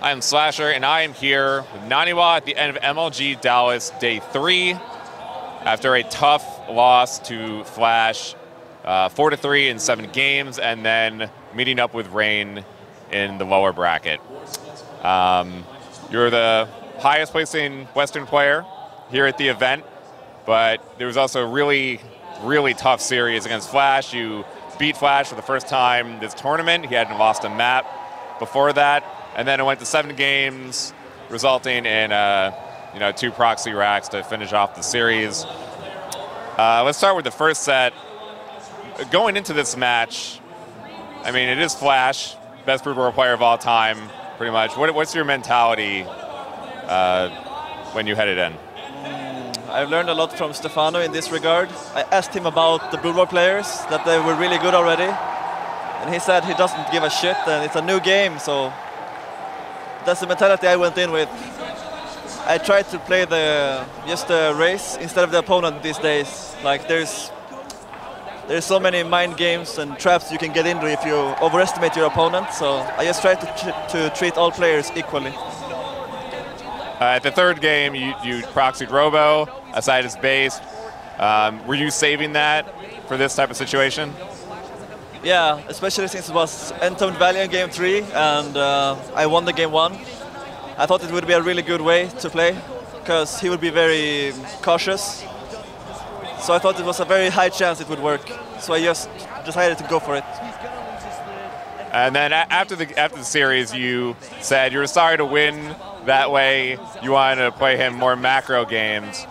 I'm Slasher, and I am here with NaNIwa at the end of MLG Dallas Day 3 after a tough loss to Flash, 4-3 in 7 games, and then meeting up with Rain in the lower bracket. You're the highest placing Western player here at the event, but there was also a really tough series against Flash. You beat Flash for the first time this tournament. He hadn't lost a map before that, and then it went to 7 games, resulting in 2 proxy racks to finish off the series. Let's start with the first set. Going into this match, I mean, it is Flash, best Brood War player of all time, pretty much. What's your mentality when you headed in? I've learned a lot from Stefano in this regard. I asked him about the Brood War players, that they were really good already. And he said he doesn't give a shit, and it's a new game, so that's the mentality I went in with. I tried to play just the race instead of the opponent these days. Like there's so many mind games and traps you can get into if you overestimate your opponent, so I just tried to treat all players equally. At the third game, you proxied Robo aside his base. Were you saving that for this type of situation? Yeah, especially since it was Entombed Valley in game 3 and I won the game 1. I thought it would be a really good way to play because he would be very cautious. So I thought it was a very high chance it would work. So I just decided to go for it. And then after the series, you said you were sorry to win that way. You wanted to play him more macro games.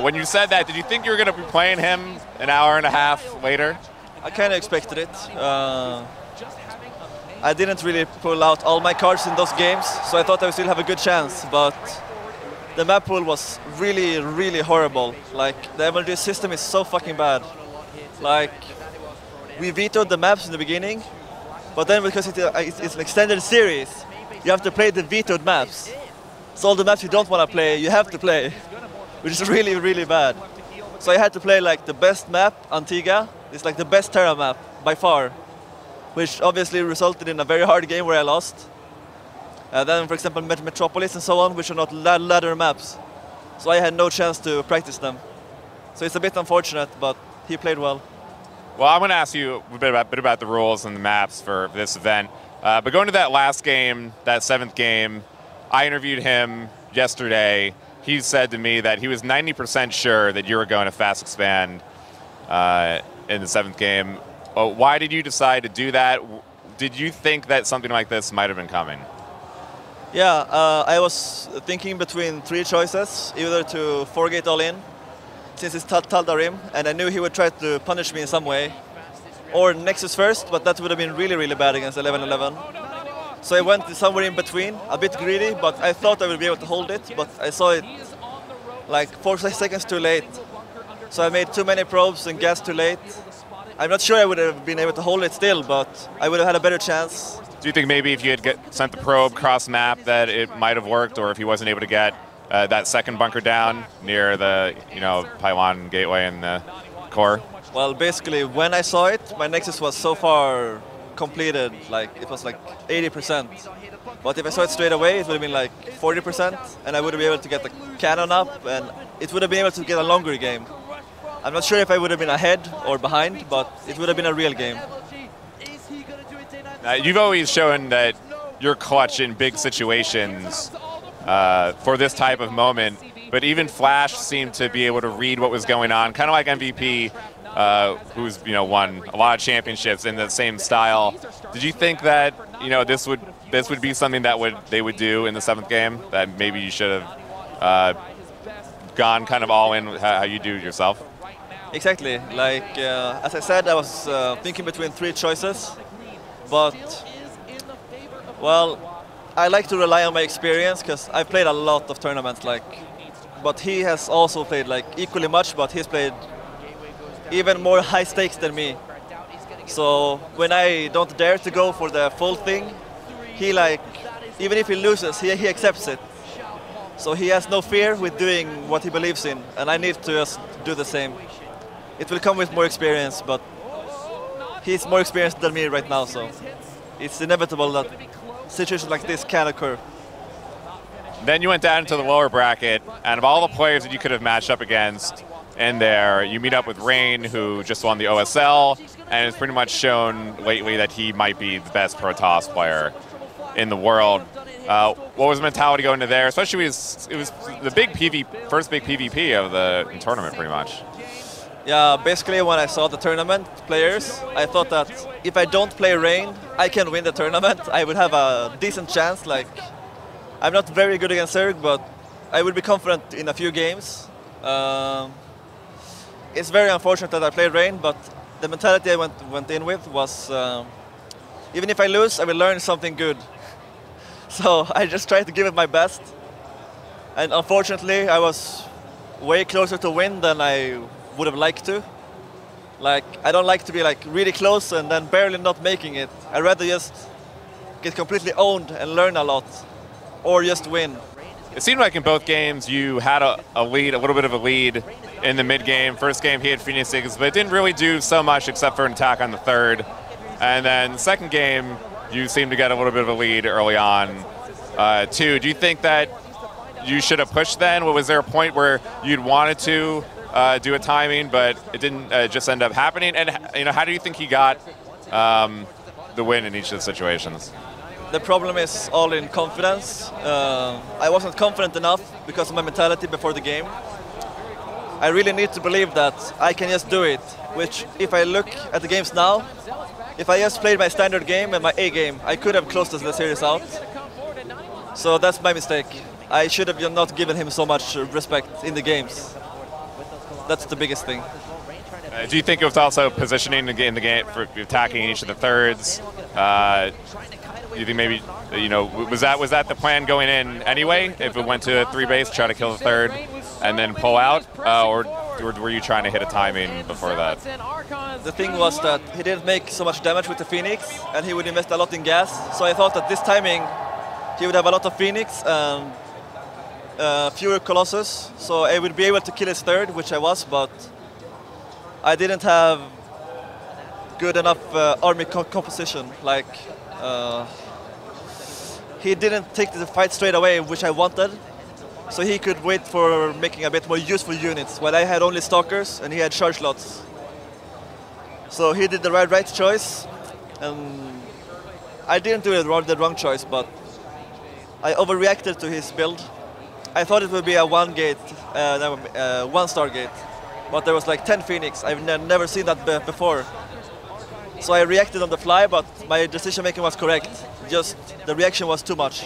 When you said that, did you think you were going to be playing him an hour and a half later? I kind of expected it. I didn't really pull out all my cards in those games, so I thought I would still have a good chance, but the map pool was really horrible. Like, the MLG system is so fucking bad. Like, we vetoed the maps in the beginning, but then because it's an extended series, you have to play the vetoed maps. So all the maps you don't want to play, you have to play, which is really bad. So I had to play like the best map, Antigua. It's like the best Terra map by far, which obviously resulted in a very hard game where I lost. Then, for example, Metropolis and so on, which are not ladder maps. So I had no chance to practice them. So it's a bit unfortunate, but he played well. Well, I'm going to ask you a bit about the rules and the maps for this event. But going to that last game, that 7th game, I interviewed him yesterday. He said to me that he was 90% sure that you were going to fast expand in the 7th game. Why did you decide to do that? Did you think that something like this might have been coming? Yeah, I was thinking between 3 choices, either to 4-gate all in, since it's Tal'Darim, and I knew he would try to punish me in some way, or Nexus first, but that would have been really bad against 11-11. So I went somewhere in between, a bit greedy, but I thought I would be able to hold it, but I saw it like 4 seconds too late. So I made too many probes and gassed too late. I'm not sure I would have been able to hold it still, but I would have had a better chance. Do you think maybe if you had sent the probe cross-map that it might have worked, or if he wasn't able to get that second bunker down near the pylon gateway and the core? Well, basically, when I saw it, my Nexus was so far completed, like it was like 80%. But if I saw it straight away, it would have been like 40%, and I would have been able to get the cannon up, and it would have been able to get a longer game. I'm not sure if I would have been ahead or behind, but it would have been a real game. You've always shown that you're clutch in big situations for this type of moment, but even Flash seemed to be able to read what was going on, kind of like MVP, who's won a lot of championships in the same style. Did you think that this would be something that they would do in the 7th game? That maybe you should have gone kind of all in how you do yourself? Exactly. Like as I said, I was thinking between 3 choices, but well, I like to rely on my experience because I've played a lot of tournaments. But he has also played like equally much, but he's played even more high stakes than me. So when I don't dare to go for the full thing, he even if he loses, he accepts it. So he has no fear with doing what he believes in, and I need to just do the same. It will come with more experience, but he's more experienced than me right now, so it's inevitable that situations like this can occur. Then you went down into the lower bracket, and of all the players that you could have matched up against in there, you meet up with Rain, who just won the OSL, and has pretty much shown lately that he might be the best Pro Toss player in the world. What was the mentality going into there? Especially it was the first big PvP of the tournament, pretty much. Yeah, basically when I saw the tournament players, I thought that if I don't play Rain, I can win the tournament. I would have a decent chance. Like, I'm not very good against Zerg, but I would be confident in a few games. It's very unfortunate that I played Rain, but the mentality I went in with was, even if I lose, I will learn something good. So I just tried to give it my best. And unfortunately, I was way closer to win than I would have liked to. Like, I don't like to be like really close and then barely not making it. I'd rather just get completely owned and learn a lot, or just win. It seemed like in both games you had a lead, a little bit of a lead in the mid game. First game he had Phoenixes, but it didn't really do so much except for an attack on the third. And then the second game, you seemed to get a little bit of a lead early on too. Do you think that you should have pushed then? Was there a point where you'd wanted to do a timing, but it didn't just end up happening? And how do you think he got the win in each of the situations? The problem is all in confidence. I wasn't confident enough because of my mentality before the game. I really need to believe that I can just do it, which if I look at the games now, if I just played my standard game and my A game, I could have closed the series out. So that's my mistake. I should have not given him so much respect in the games. That's the biggest thing. Do you think it was also positioning in the game for attacking each of the thirds? Do you think maybe, was that the plan going in anyway? If it went to a 3-base, try to kill the third, and then pull out, or were you trying to hit a timing before that? The thing was that he didn't make so much damage with the Phoenix, and he would invest a lot in gas. So I thought that this timing, he would have a lot of Phoenix and fewer Colossus, so I would be able to kill his third, which I was, but I didn't have good enough army composition. Like, he didn't take the fight straight away, which I wanted, so he could wait for making a bit more useful units, while I had only Stalkers and he had charge lots. So he did the right choice, and I didn't do the wrong choice, but I overreacted to his build. I thought it would be a one-star gate, but there was like 10 Phoenix. I've never seen that before. So I reacted on the fly, but my decision making was correct. Just the reaction was too much.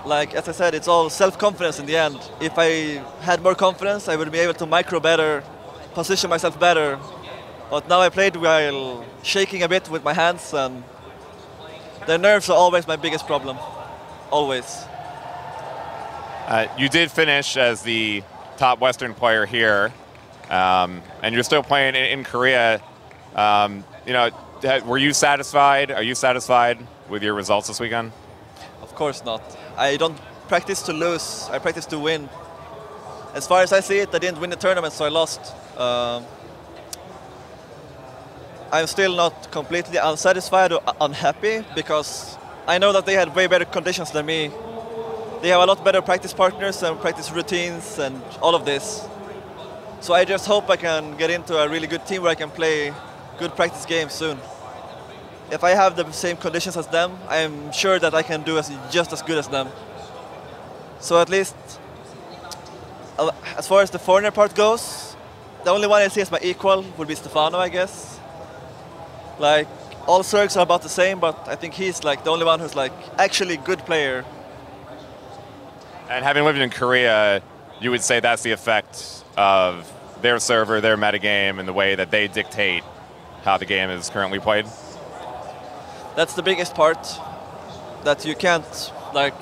Like, as I said, it's all self-confidence in the end. If I had more confidence, I would be able to micro better, position myself better. But now I played while shaking a bit with my hands, and the nerves are always my biggest problem. Always. You did finish as the top Western player here, and you're still playing in Korea. Were you satisfied? Are you satisfied with your results this weekend? Of course not. I don't practice to lose. I practice to win. As far as I see it, I didn't win the tournament, so I lost. I'm still not completely unsatisfied or unhappy, because I know that they had way better conditions than me. They have a lot better practice partners and practice routines and all of this. So I just hope I can get into a really good team where I can play good practice games soon. If I have the same conditions as them, I'm sure that I can do just as good as them. So at least, as far as the foreigner part goes, the only one I see as my equal would be Stefano, I guess. Like, all Zergs are about the same, but I think he's like the only one who's like actually good player. And having lived in Korea, you would say that's the effect of their server, their metagame, and the way that they dictate how the game is currently played? That's the biggest part, that you can't, like,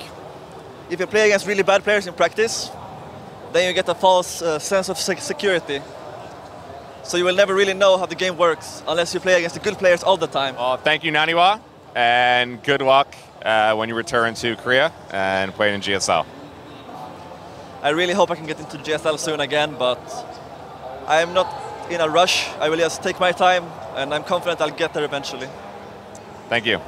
if you play against really bad players in practice, then you get a false sense of security. So you will never really know how the game works unless you play against the good players all the time. Thank you, NaNIwa, and good luck when you return to Korea and play in GSL. I really hope I can get into GSL soon again, but I'm not in a rush. I will just take my time, and I'm confident I'll get there eventually. Thank you.